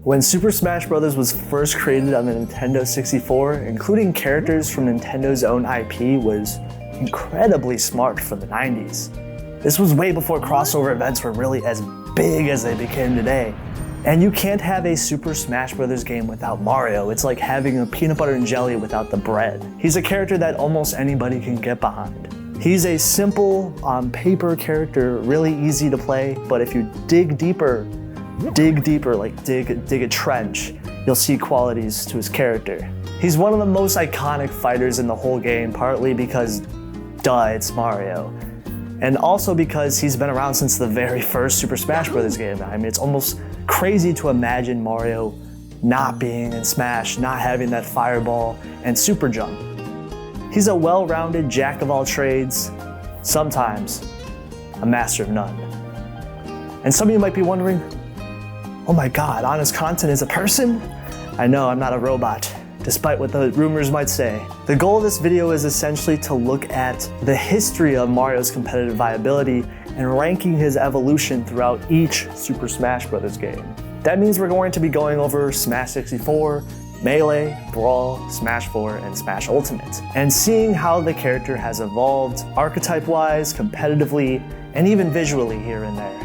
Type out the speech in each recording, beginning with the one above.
When Super Smash Bros. Was first created on the Nintendo 64, including characters from Nintendo's own IP was incredibly smart for the 90s. This was way before crossover events were really as big as they became today. And you can't have a Super Smash Bros. Game without Mario. It's like having a peanut butter and jelly without the bread. He's a character that almost anybody can get behind. He's a simple, on paper character, really easy to play, but if you dig deeper, like dig a trench, you'll see qualities to his character. He's one of the most iconic fighters in the whole game, partly because, duh, it's Mario. And also because he's been around since the very first Super Smash Bros. Game. I mean, it's almost crazy to imagine Mario not being in Smash, not having that fireball and super jump. He's a well-rounded jack of all trades, sometimes a master of none. And some of you might be wondering, oh my god, Honest Content is a person? I know, I'm not a robot, despite what the rumors might say. The goal of this video is essentially to look at the history of Mario's competitive viability and ranking his evolution throughout each Super Smash Bros. Game. That means we're going to be going over Smash 64, Melee, Brawl, Smash 4, and Smash Ultimate, and seeing how the character has evolved archetype-wise, competitively, and even visually here and there.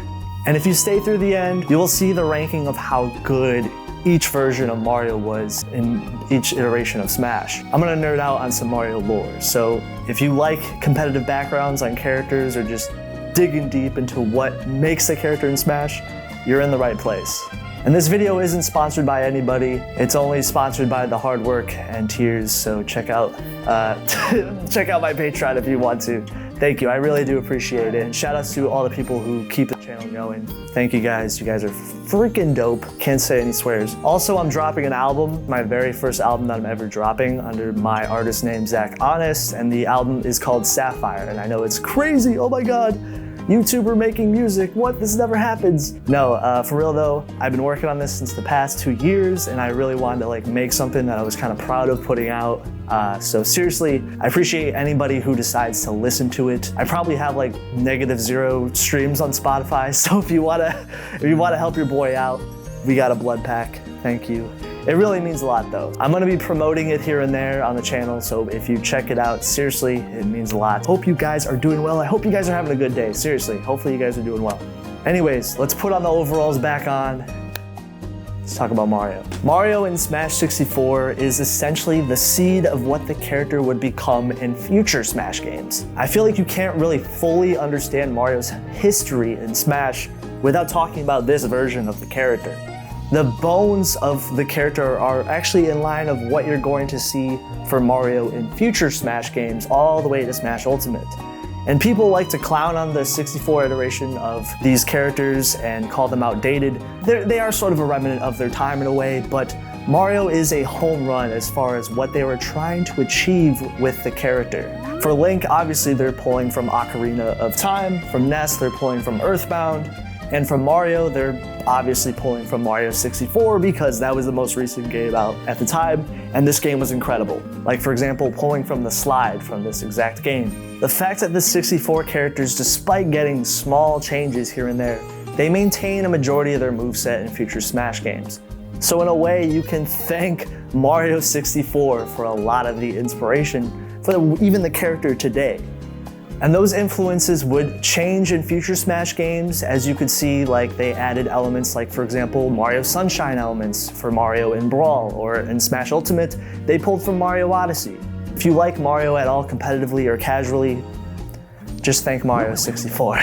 And if you stay through the end, you will see the ranking of how good each version of Mario was in each iteration of Smash. I'm gonna nerd out on some Mario lore, so if you like competitive backgrounds on characters or just digging deep into what makes a character in Smash, you're in the right place. And this video isn't sponsored by anybody, it's only sponsored by the hard work and tears, so check out my Patreon if you want to. Thank you, I really do appreciate it. And shout outs to all the people who keep the channel going. Thank you guys are freaking dope. Can't say any swears. Also, I'm dropping an album, my very first album that I'm ever dropping under my artist name, Zach Honest, and the album is called Sapphire. And I know it's crazy, oh my god. YouTuber making music, what? This never happens. No, for real though, I've been working on this since the past 2 years and I really wanted to make something that I was kind of proud of putting out. So seriously, I appreciate anybody who decides to listen to it. I probably have -0 streams on Spotify, so if you wanna help your boy out, we got a blood pack, thank you. It really means a lot though. I'm gonna be promoting it here and there on the channel, so if you check it out, seriously, it means a lot. Hope you guys are doing well. I hope you guys are having a good day, seriously. Hopefully you guys are doing well. Anyways, let's put on the overalls back on. Let's talk about Mario. Mario in Smash 64 is essentially the seed of what the character would become in future Smash games. I feel like you can't really fully understand Mario's history in Smash without talking about this version of the character. The bones of the character are actually in line of what you're going to see for Mario in future Smash games all the way to Smash Ultimate. And people like to clown on the 64 iteration of these characters and call them outdated. They are sort of a remnant of their time in a way, but Mario is a home run as far as what they were trying to achieve with the character. For Link, obviously they're pulling from Ocarina of Time, from Ness they're pulling from Earthbound, and from Mario, they're obviously pulling from Mario 64 because that was the most recent game out at the time, and this game was incredible. Like for example, pulling from the slide from this exact game. The fact that the 64 characters, despite getting small changes here and there, they maintain a majority of their moveset in future Smash games. So in a way, you can thank Mario 64 for a lot of the inspiration for even the character today. And those influences would change in future Smash games, as you could see, they added elements like, for example, Mario Sunshine elements for Mario in Brawl, or in Smash Ultimate, they pulled from Mario Odyssey. If you like Mario at all competitively or casually, just thank Mario 64.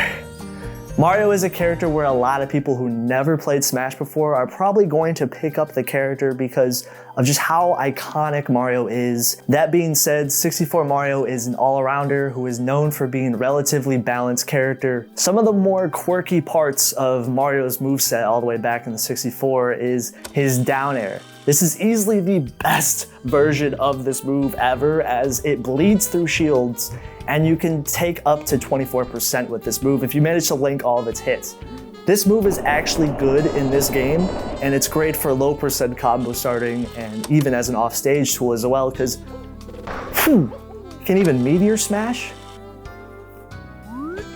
Mario is a character where a lot of people who never played Smash before are probably going to pick up the character because of just how iconic Mario is. That being said, 64 Mario is an all-arounder who is known for being a relatively balanced character. Some of the more quirky parts of Mario's moveset all the way back in the 64 is his down air. This is easily the best version of this move ever, as it bleeds through shields and you can take up to 24% with this move if you manage to link all of its hits. This move is actually good in this game, and it's great for low percent combo starting and even as an offstage tool as well, because you can even meteor smash?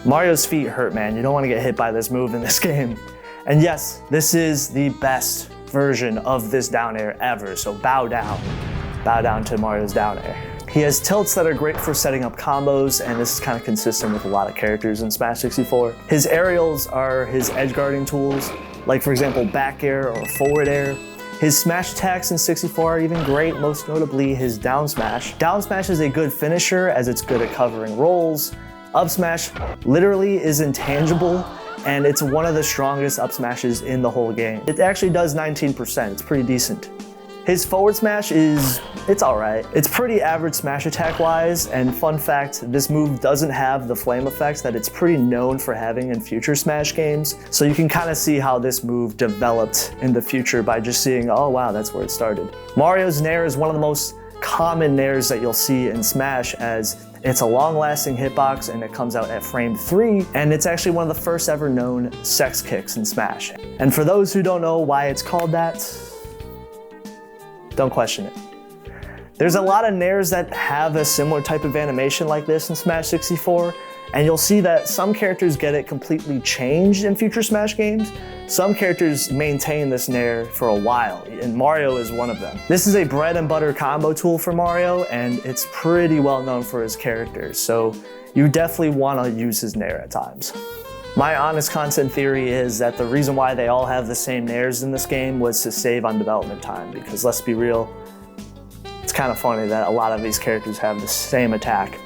Mario's feet hurt, man. You don't want to get hit by this move in this game. And yes, this is the best version of this down air ever, so bow down. Bow down to Mario's down air. He has tilts that are great for setting up combos, and this is kind of consistent with a lot of characters in Smash 64. His aerials are his edge guarding tools, like for example back air or forward air. His smash attacks in 64 are even great, most notably his down smash. Down smash is a good finisher as it's good at covering rolls. Up smash literally is intangible, and it's one of the strongest up smashes in the whole game. It actually does 19%, it's pretty decent. His forward smash it's alright. It's pretty average smash attack wise, and fun fact, this move doesn't have the flame effects that it's pretty known for having in future Smash games, so you can kind of see how this move developed in the future by just seeing, oh wow, that's where it started. Mario's Nair is one of the most common Nairs that you'll see in Smash, as it's a long-lasting hitbox and it comes out at frame 3, and it's actually one of the first ever known sex kicks in Smash. And for those who don't know why it's called that, don't question it. There's a lot of Nairs that have a similar type of animation like this in Smash 64, and you'll see that some characters get it completely changed in future Smash games. Some characters maintain this Nair for a while, and Mario is one of them. This is a bread and butter combo tool for Mario, and it's pretty well known for his characters, so you definitely want to use his Nair at times. My honest content theory is that the reason why they all have the same Nairs in this game was to save on development time, because let's be real, it's kind of funny that a lot of these characters have the same attack.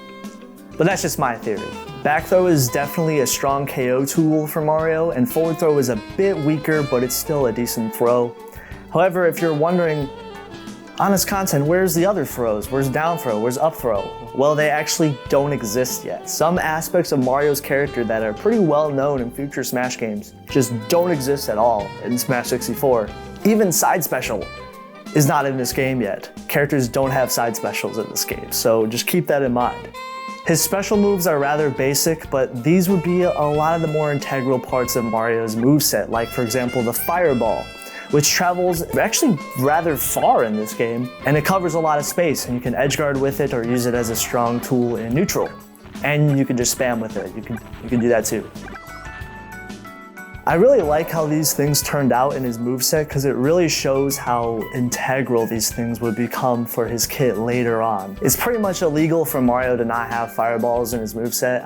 But that's just my theory. Back throw is definitely a strong KO tool for Mario, and forward throw is a bit weaker, but it's still a decent throw. However, if you're wondering, honest content, where's the other throws? Where's down throw? Where's up throw? Well, they actually don't exist yet. Some aspects of Mario's character that are pretty well known in future Smash games just don't exist at all in Smash 64. Even side special is not in this game yet. Characters don't have side specials in this game, so just keep that in mind. His special moves are rather basic, but these would be a lot of the more integral parts of Mario's moveset, like for example the Fireball, which travels actually rather far in this game, and it covers a lot of space, and you can edgeguard with it or use it as a strong tool in neutral. And you can just spam with it, you can do that too. I really like how these things turned out in his moveset, because it really shows how integral these things would become for his kit later on. It's pretty much illegal for Mario to not have fireballs in his moveset.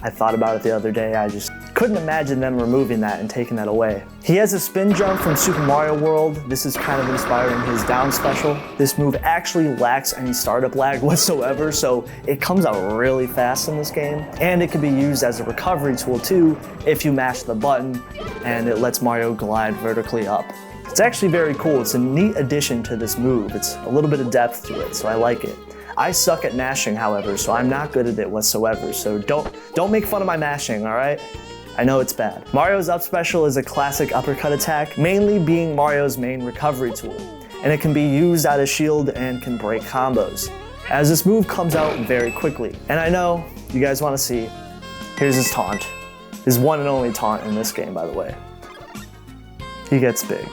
I thought about it the other day. I just couldn't imagine them removing that and taking that away. He has a spin jump from Super Mario World. This is kind of inspiring his down special. This move actually lacks any startup lag whatsoever, so it comes out really fast in this game. And it can be used as a recovery tool too if you mash the button, and it lets Mario glide vertically up. It's actually very cool. It's a neat addition to this move. It's a little bit of depth to it, so I like it. I suck at mashing, however, so I'm not good at it whatsoever, so don't make fun of my mashing, alright? I know it's bad. Mario's up special is a classic uppercut attack, mainly being Mario's main recovery tool, and it can be used out of shield and can break combos, as this move comes out very quickly. And I know you guys want to see, here's his taunt. His one and only taunt in this game, by the way. He gets big.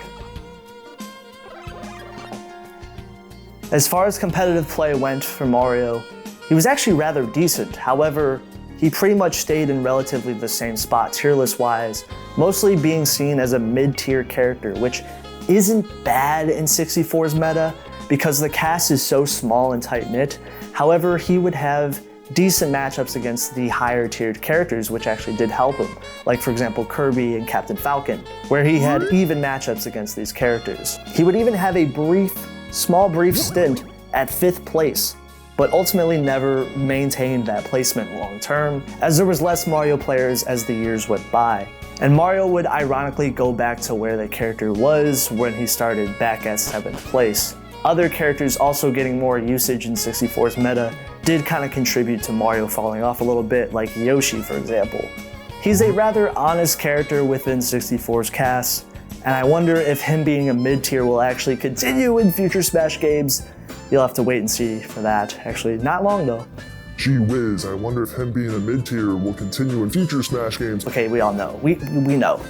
As far as competitive play went for Mario, he was actually rather decent. However, he pretty much stayed in relatively the same spot, tier list wise, mostly being seen as a mid-tier character, which isn't bad in 64's meta because the cast is so small and tight-knit. However, he would have decent matchups against the higher tiered characters, which actually did help him, like for example Kirby and Captain Falcon, where he had even matchups against these characters. He would even have a small brief stint at 5th place, but ultimately never maintained that placement long term, as there was less Mario players as the years went by. And Mario would ironically go back to where the character was when he started back at 7th place. Other characters also getting more usage in 64's meta did kind of contribute to Mario falling off a little bit, like Yoshi for example. He's a rather honest character within 64's cast, and I wonder if him being a mid-tier will actually continue in future Smash games. You'll have to wait and see for that. Actually, not long though. Gee whiz, I wonder if him being a mid-tier will continue in future Smash games. Okay, we all know. We know.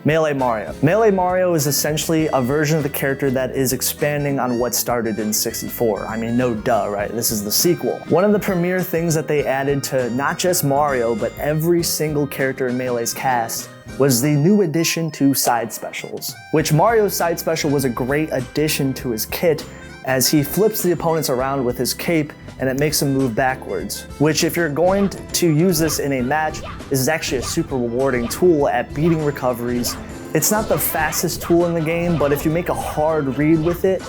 Melee Mario. Melee Mario is essentially a version of the character that is expanding on what started in 64. I mean, no duh, right? This is the sequel. One of the premier things that they added to not just Mario, but every single character in Melee's cast was the new addition to side specials, which Mario's side special was a great addition to his kit as he flips the opponents around with his cape and it makes them move backwards, which if you're going to use this in a match, this is actually a super rewarding tool at beating recoveries. It's not the fastest tool in the game, but if you make a hard read with it,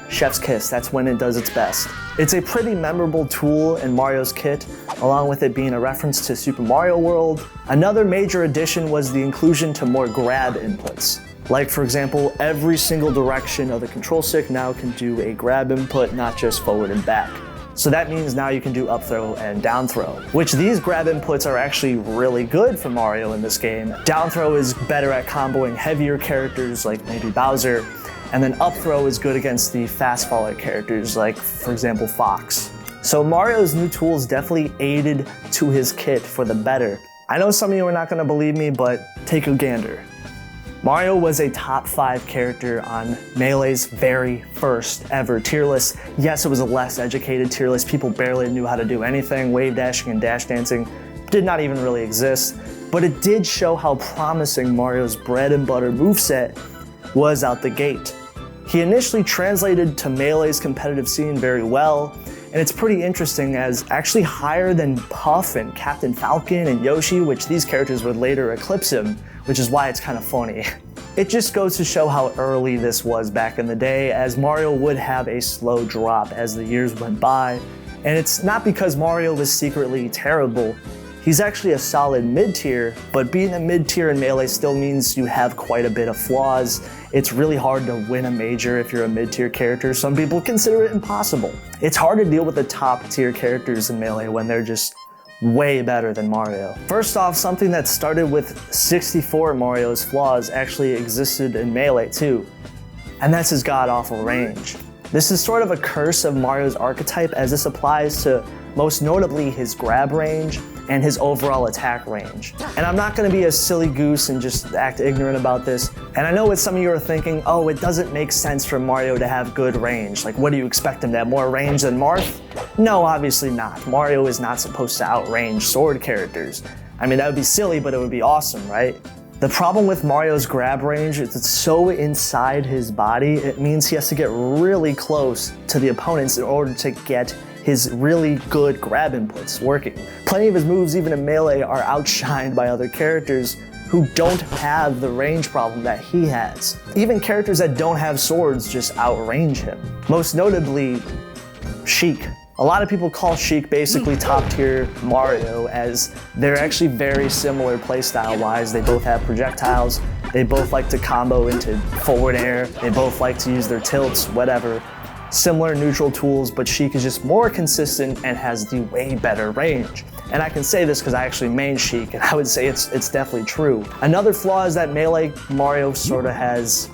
chef's kiss, that's when it does its best. It's a pretty memorable tool in Mario's kit, along with it being a reference to Super Mario World. Another major addition was the inclusion to more grab inputs. Like for example, every single direction of the control stick now can do a grab input, not just forward and back. So that means now you can do up throw and down throw, which these grab inputs are actually really good for Mario in this game. Down throw is better at comboing heavier characters like maybe Bowser, and then up throw is good against the fast faller characters like, for example, Fox. So Mario's new tools definitely aided to his kit for the better. I know some of you are not gonna believe me, but take a gander. Mario was a top 5 character on Melee's very first ever tier list. Yes, it was a less educated tier list. People barely knew how to do anything. Wave dashing and dash dancing did not even really exist. But it did show how promising Mario's bread and butter moveset was out the gate. He initially translated to Melee's competitive scene very well, and it's pretty interesting as actually higher than Puff and Captain Falcon and Yoshi, which these characters would later eclipse him, which is why it's kind of funny. It just goes to show how early this was back in the day, as Mario would have a slow drop as the years went by. And it's not because Mario was secretly terrible. He's actually a solid mid-tier, but being a mid-tier in Melee still means you have quite a bit of flaws. It's really hard to win a major if you're a mid-tier character. Some people consider it impossible. It's hard to deal with the top-tier characters in Melee when they're just way better than Mario. First off, something that started with 64 Mario's flaws actually existed in Melee too, and that's his god-awful range. This is sort of a curse of Mario's archetype, as this applies to most notably his grab range and his overall attack range. And I'm not gonna be a silly goose and just act ignorant about this. And I know what some of you are thinking, oh, it doesn't make sense for Mario to have good range. Like, what do you expect him to have, more range than Marth? No, obviously not. Mario is not supposed to outrange sword characters. I mean, that would be silly, but it would be awesome, right? The problem with Mario's grab range is it's so inside his body, it means he has to get really close to the opponents in order to get his really good grab inputs working. Plenty of his moves, even in Melee, are outshined by other characters who don't have the range problem that he has. Even characters that don't have swords just outrange him. Most notably, Sheik. A lot of people call Sheik basically top tier Mario, as they're actually very similar playstyle wise. They both have projectiles, they both like to combo into forward air, they both like to use their tilts, whatever. Similar neutral tools, but Sheik is just more consistent and has the way better range. And I can say this because I actually main Sheik, and I would say it's definitely true. Another flaw is that Melee Mario sort of has,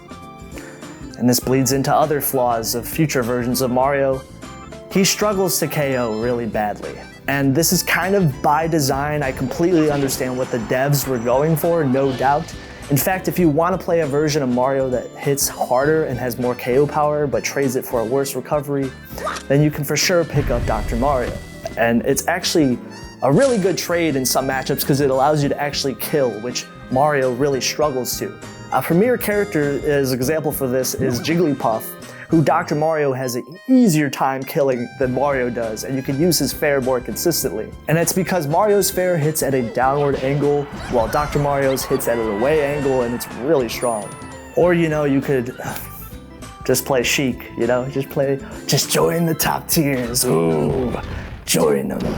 and this bleeds into other flaws of future versions of Mario, he struggles to KO really badly. And this is kind of by design. I completely understand what the devs were going for, no doubt. In fact, if you want to play a version of Mario that hits harder and has more KO power but trades it for a worse recovery, then you can for sure pick up Dr. Mario. And it's actually a really good trade in some matchups because it allows you to actually kill, which Mario really struggles to. A premier character as an example for this is Jigglypuff, who Dr. Mario has an easier time killing than Mario does, and you can use his fair more consistently. And it's because Mario's fair hits at a downward angle, while Dr. Mario's hits at an away angle, and it's really strong. Or, you know, you could just play Sheik, you know, just join the top tiers, ooh, join them.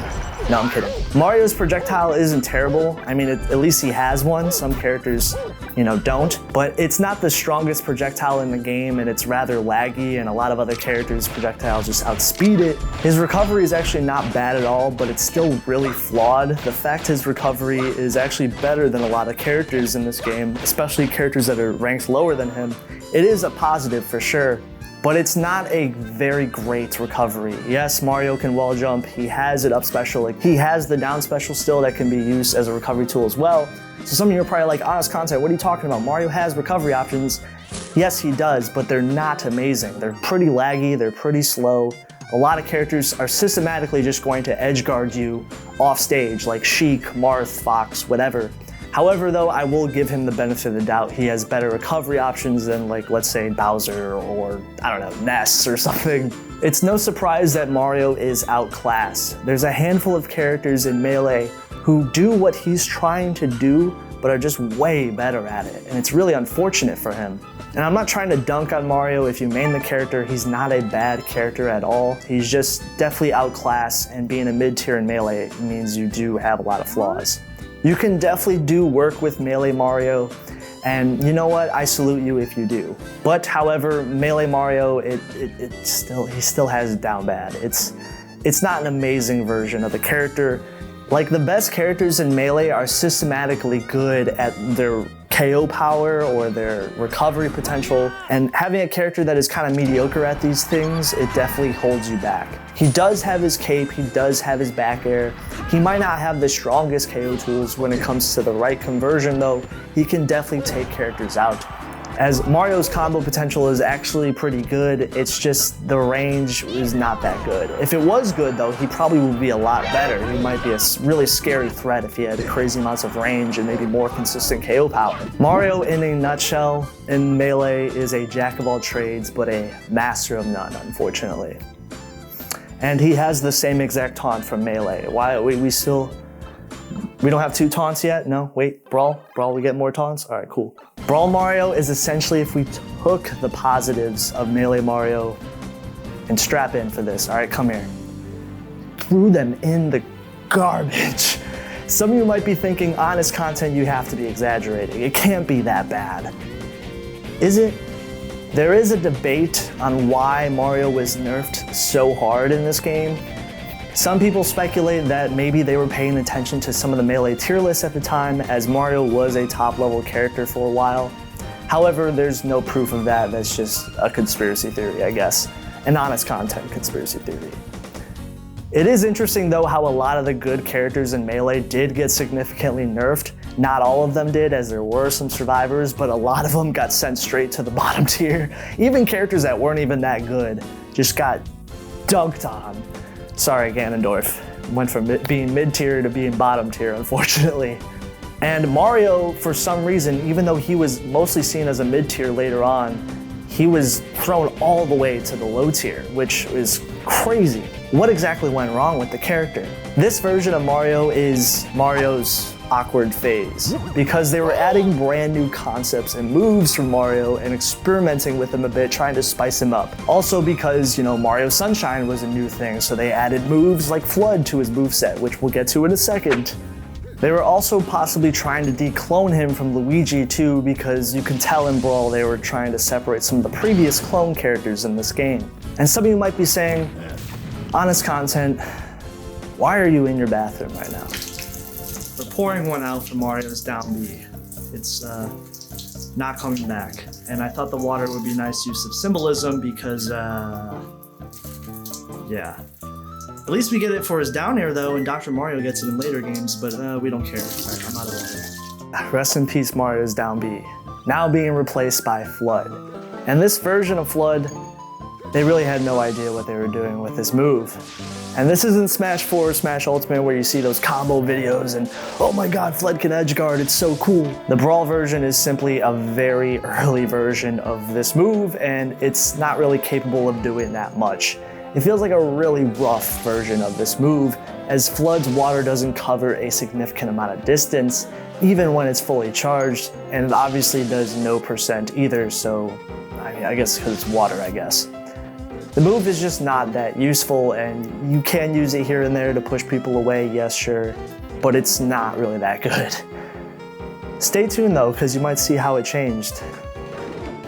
No, I'm kidding. Mario's projectile isn't terrible. I mean, at least he has one. Some characters, you know, don't. But it's not the strongest projectile in the game, and it's rather laggy, and a lot of other characters' projectiles just outspeed it. His recovery is actually not bad at all, but it's still really flawed. The fact his recovery is actually better than a lot of characters in this game, especially characters that are ranked lower than him, it is a positive for sure. But it's not a very great recovery. Yes, Mario can wall jump, he has it up special, like he has the down special still that can be used as a recovery tool as well. So some of you are probably like, honest content, what are you talking about? Mario has recovery options. Yes, he does, but they're not amazing. They're pretty laggy, they're pretty slow. A lot of characters are systematically just going to edge guard you off stage, like Sheik, Marth, Fox, whatever. However, though, I will give him the benefit of the doubt. He has better recovery options than, like, let's say Bowser or, I don't know, Ness or something. It's no surprise that Mario is outclassed. There's a handful of characters in Melee who do what he's trying to do, but are just way better at it, and it's really unfortunate for him. And I'm not trying to dunk on Mario. If you main the character, he's not a bad character at all. He's just definitely outclassed, and being a mid-tier in Melee means you do have a lot of flaws. You can definitely do work with Melee Mario, and you know what? I salute you if you do. But however, Melee Mario, he still has it down bad. It's not an amazing version of the character. Like, the best characters in Melee are systematically good at their KO power or their recovery potential, and having a character that is kind of mediocre at these things, it definitely holds you back. He does have his cape, he does have his back air. He might not have the strongest KO tools when it comes to the right conversion, though. He can definitely take characters out. As Mario's combo potential is actually pretty good, it's just the range is not that good. If it was good though, he probably would be a lot better. He might be a really scary threat if he had crazy amounts of range and maybe more consistent KO power. Mario, in a nutshell, in Melee is a jack of all trades, but a master of none, unfortunately. And he has the same exact taunt from Melee. Why we don't have 2 taunts yet? No, wait, Brawl, we get more taunts? All right, cool. Brawl Mario is essentially if we took the positives of Melee Mario and strap in for this. All right, come here. Threw them in the garbage. Some of you might be thinking, honest content, you have to be exaggerating. It can't be that bad. Is it? There is a debate on why Mario was nerfed so hard in this game. Some people speculate that maybe they were paying attention to some of the Melee tier lists at the time, as Mario was a top level character for a while. However, there's no proof of that. That's just a conspiracy theory, I guess. An honest content conspiracy theory. It is interesting though how a lot of the good characters in Melee did get significantly nerfed. Not all of them did, as there were some survivors, but a lot of them got sent straight to the bottom tier. Even characters that weren't even that good just got dunked on. Sorry, Ganondorf. Went from being mid-tier to being bottom tier, unfortunately. And Mario, for some reason, even though he was mostly seen as a mid-tier later on, he was thrown all the way to the low tier, which is crazy. What exactly went wrong with the character? This version of Mario is Mario's awkward phase, because they were adding brand new concepts and moves from Mario and experimenting with him a bit, trying to spice him up. Also because, you know, Mario Sunshine was a new thing, so they added moves like Flood to his moveset, which we'll get to in a second. They were also possibly trying to declone him from Luigi too, because you can tell in Brawl they were trying to separate some of the previous clone characters in this game. And some of you might be saying, honest content, why are you in your bathroom right now? We're pouring one out for Mario's down B. It's not coming back. And I thought the water would be a nice use of symbolism because, yeah. At least we get it for his down air though, and Dr. Mario gets it in later games, but we don't care. All right, I'm out of water. Rest in peace, Mario's down B. Now being replaced by Flood. And this version of Flood, they really had no idea what they were doing with this move. And this isn't Smash 4 or Smash Ultimate where you see those combo videos and, oh my god, Flood can edge guard, it's so cool. The Brawl version is simply a very early version of this move, and it's not really capable of doing that much. It feels like a really rough version of this move, as Flood's water doesn't cover a significant amount of distance, even when it's fully charged, and it obviously does no percent either, so I guess because it's water, I guess. The move is just not that useful, and you can use it here and there to push people away, yes, sure, but it's not really that good. Stay tuned though, because you might see how it changed.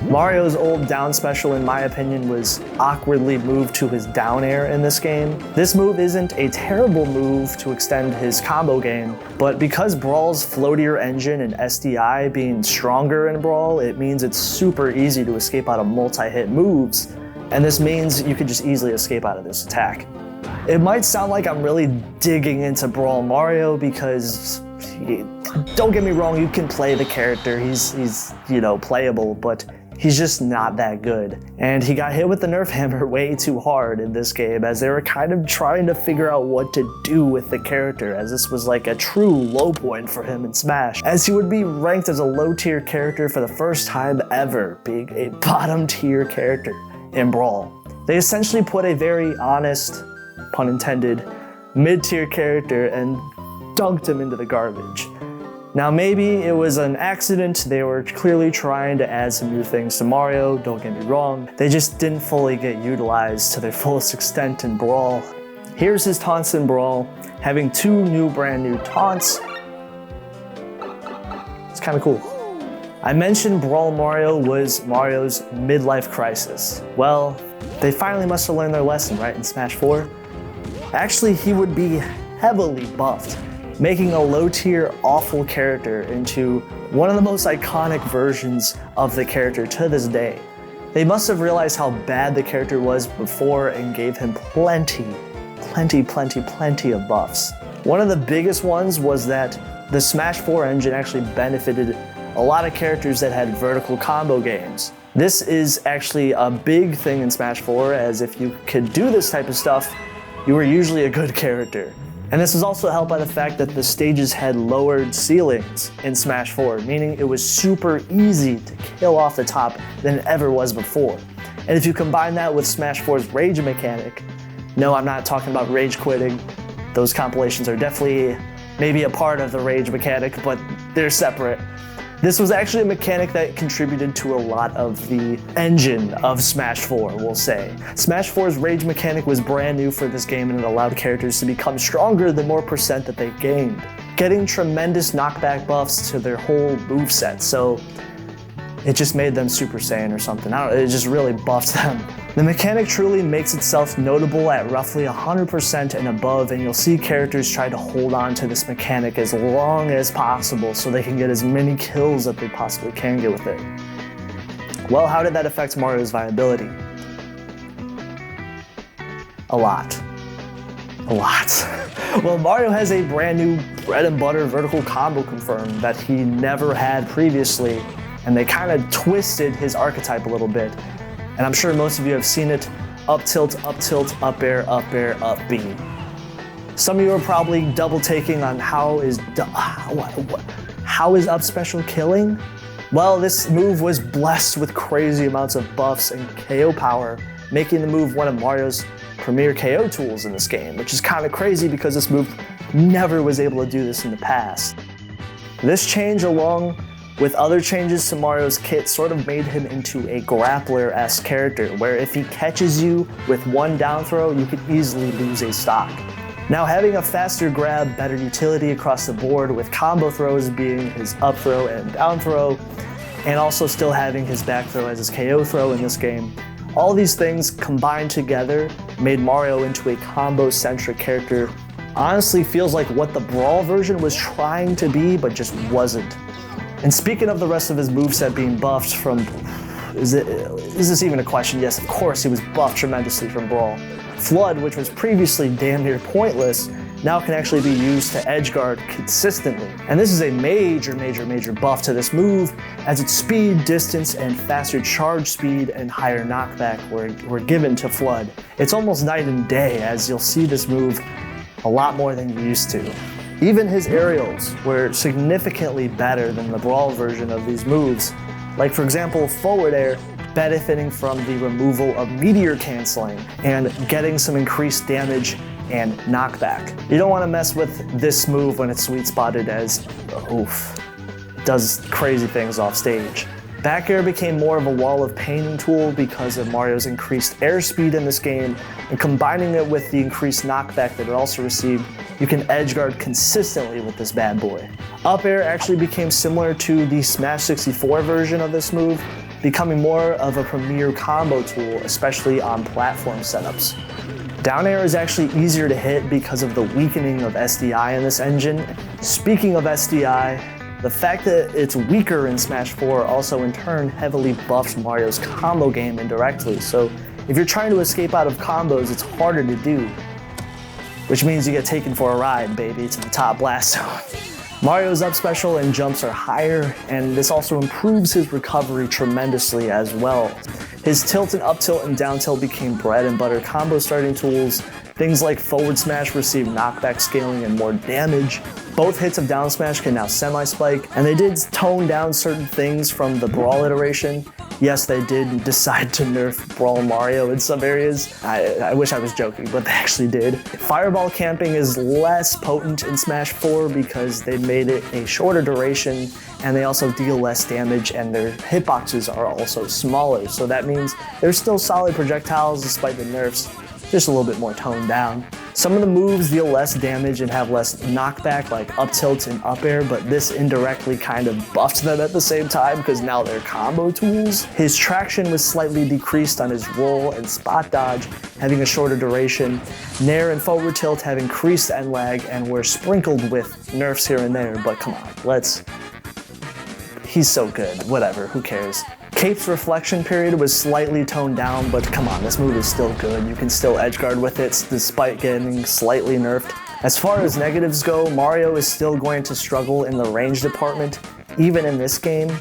Mario's old down special, in my opinion, was awkwardly moved to his down air in this game. This move isn't a terrible move to extend his combo game, but because Brawl's floatier engine and SDI being stronger in Brawl, it means it's super easy to escape out of multi-hit moves. And this means you could just easily escape out of this attack. It might sound like I'm really digging into Brawl Mario because, don't get me wrong, you can play the character, he's you know, playable, but He's just not that good. And he got hit with the Nerf hammer way too hard in this game, as they were kind of trying to figure out what to do with the character, as this was like a true low point for him in Smash, as he would be ranked as a low tier character for the first time ever, being a bottom tier character in Brawl. They essentially put a very honest, pun intended, mid-tier character and dunked him into the garbage. Now maybe it was an accident, they were clearly trying to add some new things to Mario, don't get me wrong, they just didn't fully get utilized to their fullest extent in Brawl. Here's his taunts in Brawl, having 2 brand new taunts. It's kind of cool. I mentioned Brawl Mario was Mario's midlife crisis. Well, they finally must have learned their lesson, right, in Smash 4? Actually, he would be heavily buffed, making a low-tier, awful character into one of the most iconic versions of the character to this day. They must have realized how bad the character was before and gave him plenty of buffs. One of the biggest ones was that the Smash 4 engine actually benefited a lot of characters that had vertical combo games. This is actually a big thing in Smash 4, as if you could do this type of stuff, you were usually a good character. And this is also helped by the fact that the stages had lowered ceilings in Smash 4, meaning it was super easy to kill off the top than it ever was before. And if you combine that with Smash 4's rage mechanic, no, I'm not talking about rage quitting. Those compilations are definitely maybe a part of the rage mechanic, but they're separate. This was actually a mechanic that contributed to a lot of the engine of Smash 4, we'll say. Smash 4's rage mechanic was brand new for this game, and it allowed characters to become stronger the more percent that they gained, getting tremendous knockback buffs to their whole moveset, so it just made them Super Saiyan or something. I don't know, it just really buffed them. The mechanic truly makes itself notable at roughly 100% and above, and you'll see characters try to hold on to this mechanic as long as possible so they can get as many kills that they possibly can get with it. Well, how did that affect Mario's viability? A lot. Well, Mario has a brand new bread and butter vertical combo confirmed that he never had previously, and they kind of twisted his archetype a little bit. And I'm sure most of you have seen it: up tilt, up air, up B. Some of you are probably double taking on how is up special killing? Well, this move was blessed with crazy amounts of buffs and KO power, making the move one of Mario's premier KO tools in this game, which is kind of crazy because this move never was able to do this in the past. This change, along with other changes to Mario's kit, sort of made him into a grappler-esque character, where if he catches you with one down throw, you could easily lose a stock. Now, having a faster grab, better utility across the board, with combo throws being his up throw and down throw, and also still having his back throw as his KO throw in this game, all these things combined together made Mario into a combo-centric character. Honestly, feels like what the Brawl version was trying to be, but just wasn't. And speaking of the rest of his moveset being buffed from, is this even a question? Yes, of course he was buffed tremendously from Brawl. Flood, which was previously damn near pointless, now can actually be used to edgeguard consistently. And this is a major buff to this move, as its speed, distance, and faster charge speed and higher knockback were given to Flood. It's almost night and day, as you'll see this move a lot more than you used to. Even his aerials were significantly better than the Brawl version of these moves, like for example forward air, benefiting from the removal of meteor canceling and getting some increased damage and knockback. You don't want to mess with this move when it's sweet spotted, as it does crazy things off stage. Back air became more of a wall of painting tool because of Mario's increased airspeed in this game, and combining it with the increased knockback that it also received, you can edgeguard consistently with this bad boy. Up air actually became similar to the Smash 64 version of this move, becoming more of a premier combo tool, especially on platform setups. Down air is actually easier to hit because of the weakening of SDI in this engine. Speaking of SDI, the fact that it's weaker in Smash 4 also in turn heavily buffs Mario's combo game indirectly, so if you're trying to escape out of combos, it's harder to do, which means you get taken for a ride, baby, to the top blast zone. Mario's up special and jumps are higher, and this also improves his recovery tremendously as well. His tilt and up tilt and down tilt became bread and butter combo starting tools. Things like forward smash receive knockback scaling and more damage. Both hits of down smash can now semi-spike, and they did tone down certain things from the Brawl iteration. Yes, they did decide to nerf Brawl Mario in some areas. I wish I was joking, but they actually did. Fireball camping is less potent in Smash 4 because they made it a shorter duration, and they also deal less damage, and their hitboxes are also smaller. So that means they're still solid projectiles despite the nerfs, just a little bit more toned down. Some of the moves deal less damage and have less knockback, like up tilt and up air, but this indirectly kind of buffed them at the same time because now they're combo tools. His traction was slightly decreased on his roll and spot dodge, having a shorter duration. Nair and forward tilt have increased end lag and were sprinkled with nerfs here and there, but come on, he's so good, whatever, who cares. Cape's reflection period was slightly toned down, but come on, this move is still good. You can still edgeguard with it despite getting slightly nerfed. As far as negatives go, Mario is still going to struggle in the range department, even in this game.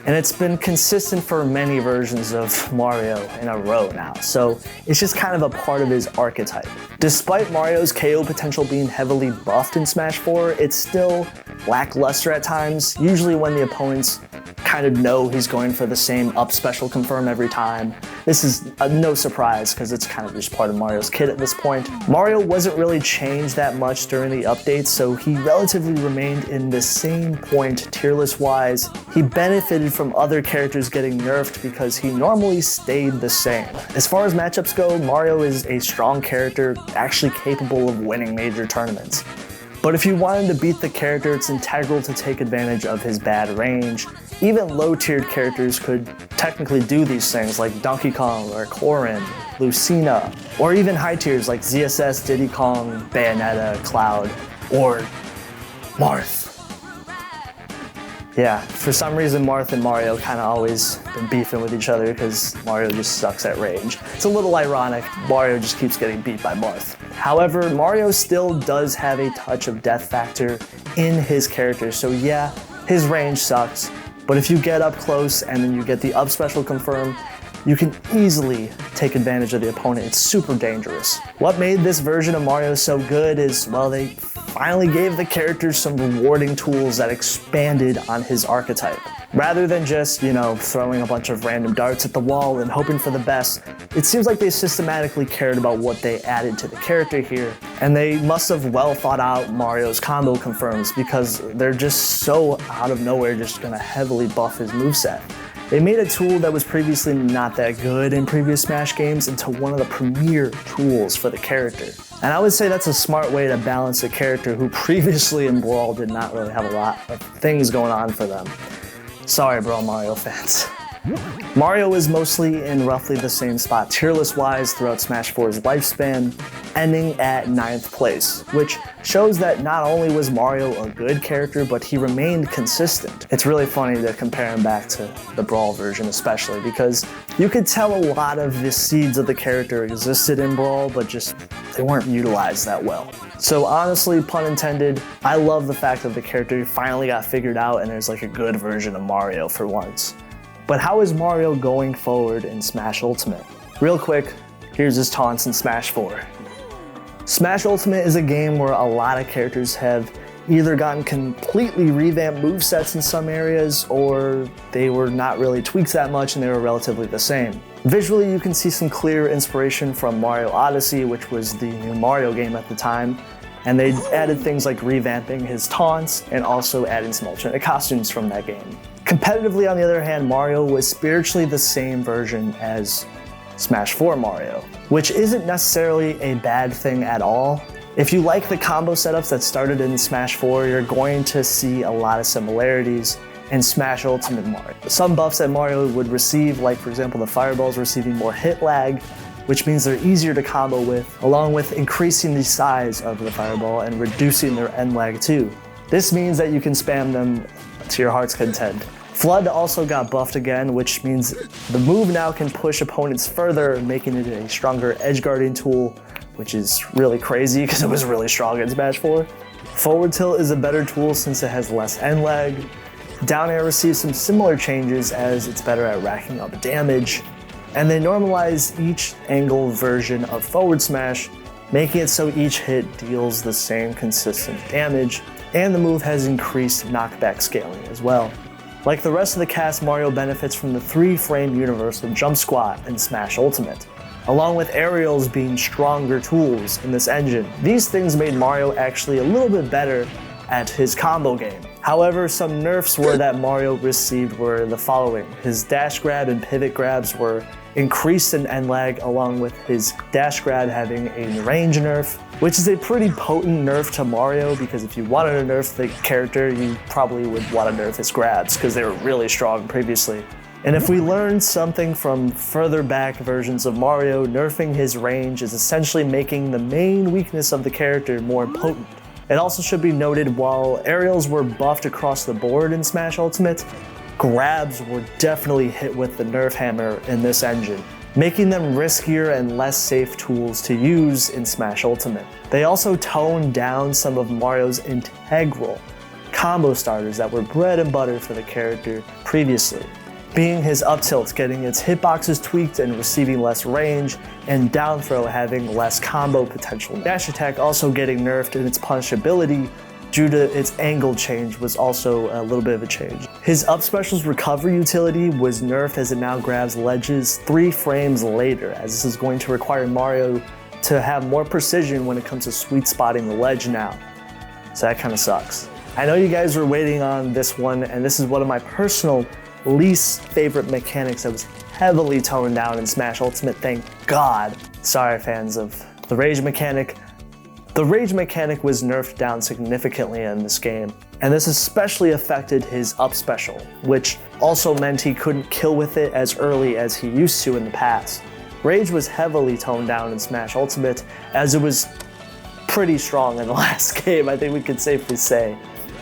And it's been consistent for many versions of Mario in a row now, so it's just kind of a part of his archetype. Despite Mario's KO potential being heavily buffed in Smash 4, it's still lackluster at times, usually when the opponents kind of know he's going for the same up special confirm every time. This is no surprise because it's kind of just part of Mario's kit at this point. Mario wasn't really changed that much during the updates, so he relatively remained in the same point tier list wise. He benefited from other characters getting nerfed because he normally stayed the same. As far as matchups go, Mario is a strong character, actually capable of winning major tournaments. But if you wanted to beat the character, it's integral to take advantage of his bad range. Even low-tiered characters could technically do these things like Donkey Kong or Corrin, Lucina, or even high tiers like ZSS, Diddy Kong, Bayonetta, Cloud, or Marth. Yeah, for some reason Marth and Mario kind of always been beefing with each other because Mario just sucks at range. It's a little ironic, Mario just keeps getting beat by Marth. However, Mario still does have a touch of death factor in his character, so yeah, his range sucks, but if you get up close and then you get the up special confirm, you can easily take advantage of the opponent. It's super dangerous. What made this version of Mario so good is, well, they finally gave the character some rewarding tools that expanded on his archetype. Rather than just, throwing a bunch of random darts at the wall and hoping for the best, it seems like they systematically cared about what they added to the character here. And they must have well thought out Mario's combo confirms because they're just so out of nowhere just gonna heavily buff his moveset. They made a tool that was previously not that good in previous Smash games into one of the premier tools for the character. And I would say that's a smart way to balance a character who previously in Brawl did not really have a lot of things going on for them. Sorry, Brawl Mario fans. Mario is mostly in roughly the same spot tier list wise throughout Smash 4's lifespan, ending at 9th place, which shows that not only was Mario a good character, but he remained consistent. It's really funny to compare him back to the Brawl version especially, because you could tell a lot of the seeds of the character existed in Brawl, but just they weren't utilized that well. So honestly, pun intended, I love the fact that the character finally got figured out and there's like a good version of Mario for once. But how is Mario going forward in Smash Ultimate? Real quick, here's his taunts in Smash 4. Smash Ultimate is a game where a lot of characters have either gotten completely revamped movesets in some areas, or they were not really tweaked that much and they were relatively the same. Visually, you can see some clear inspiration from Mario Odyssey, which was the new Mario game at the time, and they added things like revamping his taunts and also adding some alternate costumes from that game. Competitively, on the other hand, Mario was spiritually the same version as Smash 4 Mario, which isn't necessarily a bad thing at all. If you like the combo setups that started in Smash 4, you're going to see a lot of similarities in Smash Ultimate Mario. Some buffs that Mario would receive, like for example the fireballs receiving more hit lag, which means they're easier to combo with, along with increasing the size of the fireball and reducing their end lag too. This means that you can spam them to your heart's content. Flood also got buffed again, which means the move now can push opponents further, making it a stronger edge guarding tool, which is really crazy because it was really strong in Smash 4. Forward tilt is a better tool since it has less end lag. Down air receives some similar changes as it's better at racking up damage. And they normalize each angle version of forward smash, making it so each hit deals the same consistent damage, and the move has increased knockback scaling as well. Like the rest of the cast, Mario benefits from the 3-frame universal jump squat in Smash Ultimate, along with aerials being stronger tools in this engine. These things made Mario actually a little bit better at his combo game. However, some nerfs that Mario received were the following. His dash grab and pivot grabs were increased in end lag, along with his dash grab having a range nerf, which is a pretty potent nerf to Mario, because if you wanted to nerf the character, you probably would want to nerf his grabs because they were really strong previously. And if we learned something from further back versions of Mario, nerfing his range is essentially making the main weakness of the character more potent. It also should be noted, while aerials were buffed across the board in Smash Ultimate, grabs were definitely hit with the nerf hammer in this engine, making them riskier and less safe tools to use in Smash Ultimate. They also toned down some of Mario's integral combo starters that were bread and butter for the character previously, being his up tilt getting its hitboxes tweaked and receiving less range, and down throw having less combo potential. Dash attack also getting nerfed in its punishability due to its angle change was also a little bit of a change. His up special's recovery utility was nerfed as it now grabs ledges 3 frames later, as this is going to require Mario to have more precision when it comes to sweet spotting the ledge now. So that kind of sucks. I know you guys were waiting on this one, and this is one of my personal least favorite mechanics that was heavily toned down in Smash Ultimate, thank God. Sorry fans of the rage mechanic. The rage mechanic was nerfed down significantly in this game, and this especially affected his up special, which also meant he couldn't kill with it as early as he used to in the past. Rage was heavily toned down in Smash Ultimate, as it was pretty strong in the last game, I think we could safely say.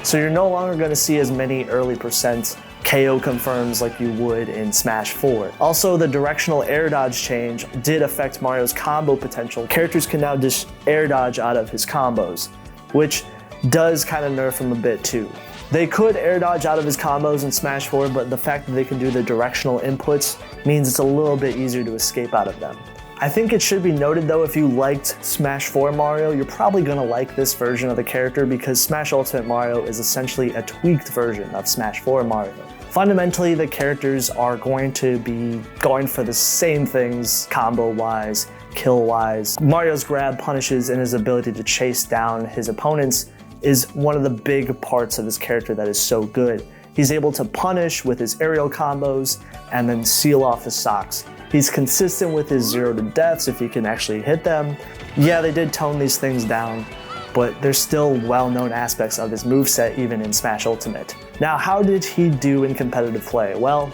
So you're no longer going to see as many early percent KO confirms like you would in Smash 4. Also, the directional air dodge change did affect Mario's combo potential. Characters can now just air dodge out of his combos, which does kind of nerf him a bit too. They could air dodge out of his combos in Smash 4, but the fact that they can do the directional inputs means it's a little bit easier to escape out of them. I think it should be noted though, if you liked Smash 4 Mario, you're probably gonna like this version of the character, because Smash Ultimate Mario is essentially a tweaked version of Smash 4 Mario. Fundamentally, the characters are going to be going for the same things combo-wise, kill-wise. Mario's grab, punishes, and his ability to chase down his opponents is one of the big parts of his character that is so good. He's able to punish with his aerial combos and then seal off his socks. He's consistent with his 0 to deaths if he can actually hit them. Yeah, they did tone these things down, but there's still well-known aspects of his moveset even in Smash Ultimate. Now, how did he do in competitive play? Well,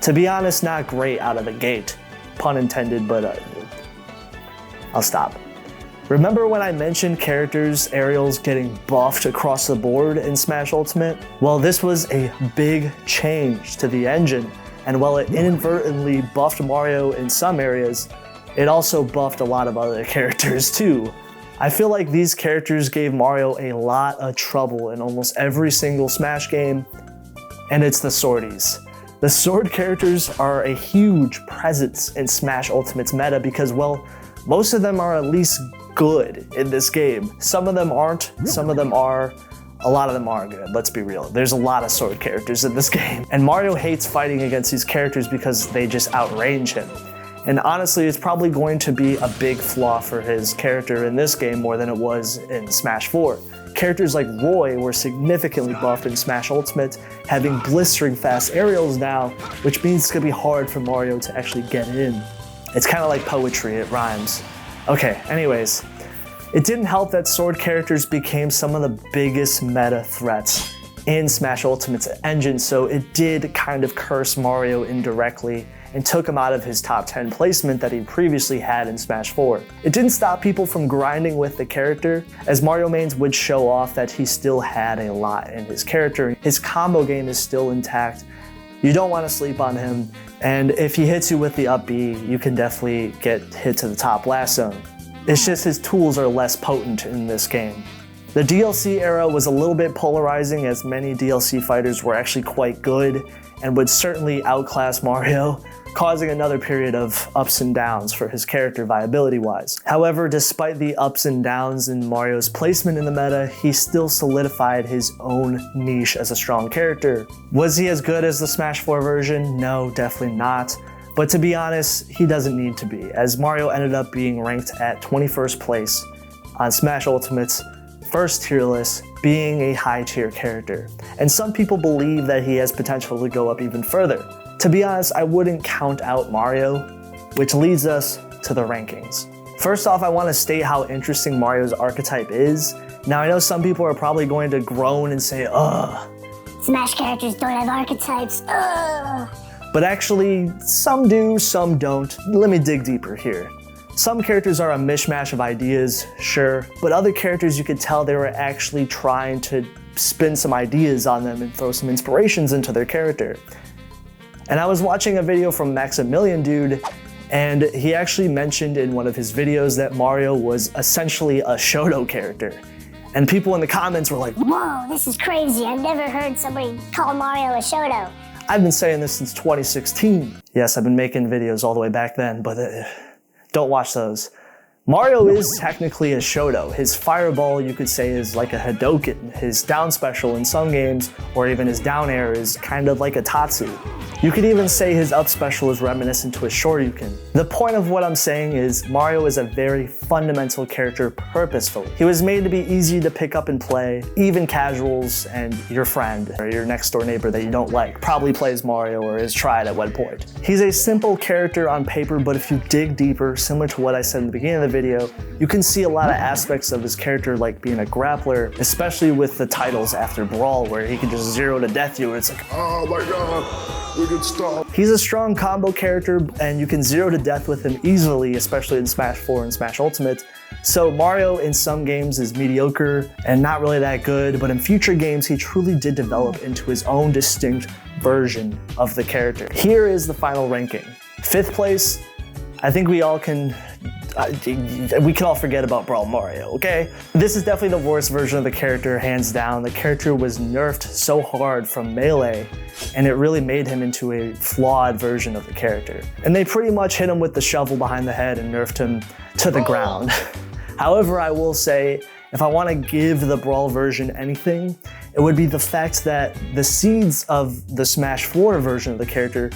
to be honest, not great out of the gate. Pun intended, but I'll stop. Remember when I mentioned characters' aerials getting buffed across the board in Smash Ultimate? Well, this was a big change to the engine, and while it inadvertently buffed Mario in some areas, it also buffed a lot of other characters too. I feel like these characters gave Mario a lot of trouble in almost every single Smash game, and it's the swordies. The sword characters are a huge presence in Smash Ultimate's meta because, well, most of them are at least good in this game. Some of them aren't, some of them are, a lot of them are good, let's be real. There's a lot of sword characters in this game, and Mario hates fighting against these characters because they just outrange him. And honestly, it's probably going to be a big flaw for his character in this game more than it was in Smash 4. Characters like Roy were significantly buffed in Smash Ultimate, having blistering fast aerials now, which means it's gonna be hard for Mario to actually get in. It's kind of like poetry, it rhymes. Okay, anyways, it didn't help that sword characters became some of the biggest meta threats in Smash Ultimate's engine, so it did kind of curse Mario indirectly and took him out of his top 10 placement that he previously had in Smash 4. It didn't stop people from grinding with the character, as Mario mains would show off that he still had a lot in his character. His combo game is still intact. You don't want to sleep on him, and if he hits you with the up B, you can definitely get hit to the top blast zone. It's just his tools are less potent in this game. The DLC era was a little bit polarizing, as many DLC fighters were actually quite good and would certainly outclass Mario, causing another period of ups and downs for his character viability-wise. However, despite the ups and downs in Mario's placement in the meta, he still solidified his own niche as a strong character. Was he as good as the Smash 4 version? No, definitely not. But to be honest, he doesn't need to be, as Mario ended up being ranked at 21st place on Smash Ultimate's first tier list, being a high tier character. And some people believe that he has potential to go up even further. To be honest, I wouldn't count out Mario, which leads us to the rankings. First off, I want to state how interesting Mario's archetype is. Now, I know some people are probably going to groan and say, ugh. Smash characters don't have archetypes, ugh. But actually, some do, some don't. Let me dig deeper here. Some characters are a mishmash of ideas, sure, but other characters you could tell they were actually trying to spin some ideas on them and throw some inspirations into their character. And I was watching a video from Maximilian Dude, and he actually mentioned in one of his videos that Mario was essentially a Shoto character. And people in the comments were like, whoa, this is crazy. I've never heard somebody call Mario a Shoto. I've been saying this since 2016. Yes, I've been making videos all the way back then, but don't watch those. Mario is technically a Shoto. His fireball, you could say, is like a Hadoken. His down special in some games, or even his down air, is kind of like a Tatsu. You could even say his up special is reminiscent to a Shoryuken. The point of what I'm saying is Mario is a very fundamental character purposefully. He was made to be easy to pick up and play. Even casuals and your friend or your next door neighbor that you don't like probably plays Mario or has tried at one point. He's a simple character on paper, but if you dig deeper, similar to what I said in the beginning of the video, you can see a lot of aspects of his character, like being a grappler, especially with the titles after Brawl, where he can just zero to death you, and it's like, oh my god, we can stop. He's a strong combo character, and you can zero to death with him easily, especially in Smash 4 and Smash Ultimate. So Mario in some games is mediocre and not really that good, but in future games he truly did develop into his own distinct version of the character. Here is the final ranking. 5th place, I think we can all forget about Brawl Mario, okay? This is definitely the worst version of the character, hands down. The character was nerfed so hard from Melee, and it really made him into a flawed version of the character. And they pretty much hit him with the shovel behind the head and nerfed him to the ground. However, I will say, if I want to give the Brawl version anything, it would be the fact that the seeds of the Smash 4 version of the character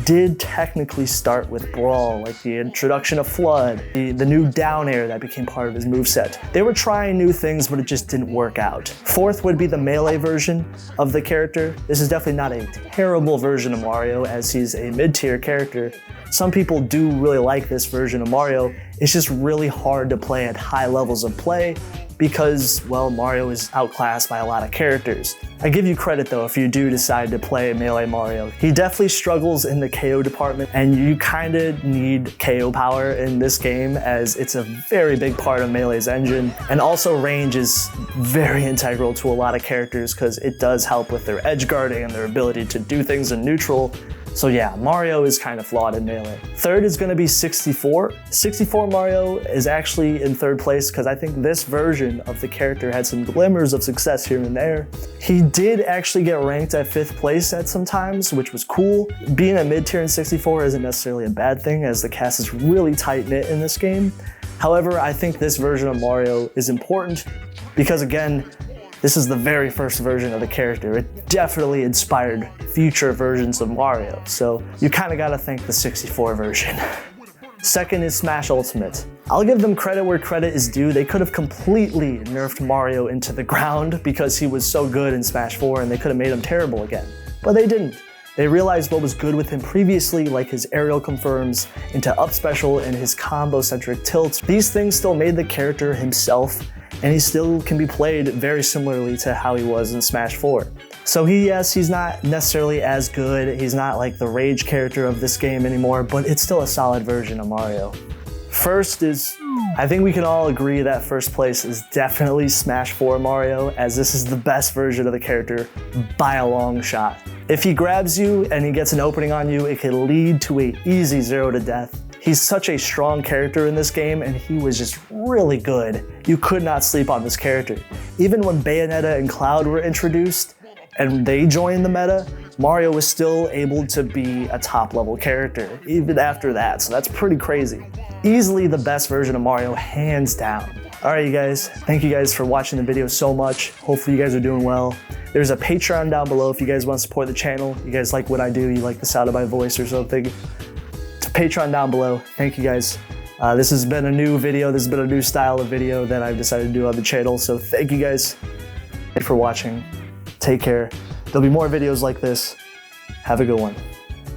did technically start with Brawl, like the introduction of Flood, the new down air that became part of his moveset. They were trying new things, but it just didn't work out. 4th would be the Melee version of the character. This is definitely not a terrible version of Mario, as he's a mid-tier character. Some people do really like this version of Mario. It's just really hard to play at high levels of play because, well, Mario is outclassed by a lot of characters. I give you credit though if you do decide to play Melee Mario. He definitely struggles in the KO department, and you kinda need KO power in this game as it's a very big part of Melee's engine. And also range is very integral to a lot of characters because it does help with their edge guarding and their ability to do things in neutral. So yeah, Mario is kind of flawed in Melee. 3rd is gonna be 64. 64 Mario is actually in 3rd place because I think this version of the character had some glimmers of success here and there. He did actually get ranked at 5th place at some times, which was cool. Being a mid-tier in 64 isn't necessarily a bad thing, as the cast is really tight-knit in this game. However, I think this version of Mario is important because, again, this is the very first version of the character. It definitely inspired future versions of Mario, so you kind of gotta thank the 64 version. 2nd is Smash Ultimate. I'll give them credit where credit is due. They could have completely nerfed Mario into the ground because he was so good in Smash 4 and they could have made him terrible again. But they didn't. They realized what was good with him previously, like his aerial confirms into up special and his combo-centric tilts. These things still made the character himself, and he still can be played very similarly to how he was in Smash 4. So he's not necessarily as good, he's not like the rage character of this game anymore, but it's still a solid version of Mario. 1st is, I think we can all agree that 1st place is definitely Smash 4 Mario, as this is the best version of the character by a long shot. If he grabs you and he gets an opening on you, it could lead to an easy 0 to death. He's such a strong character in this game, and he was just really good. You could not sleep on this character. Even when Bayonetta and Cloud were introduced and they joined the meta, Mario was still able to be a top level character, even after that, so that's pretty crazy. Easily the best version of Mario, hands down. Alright you guys, thank you guys for watching the video so much. Hopefully you guys are doing well. There's a Patreon down below if you guys want to support the channel. You guys like what I do, you like the sound of my voice or something. It's a Patreon down below. Thank you guys. This has been a new video, this has been a new style of video that I've decided to do on the channel, so thank you guys for watching. Take care. There'll be more videos like this. Have a good one.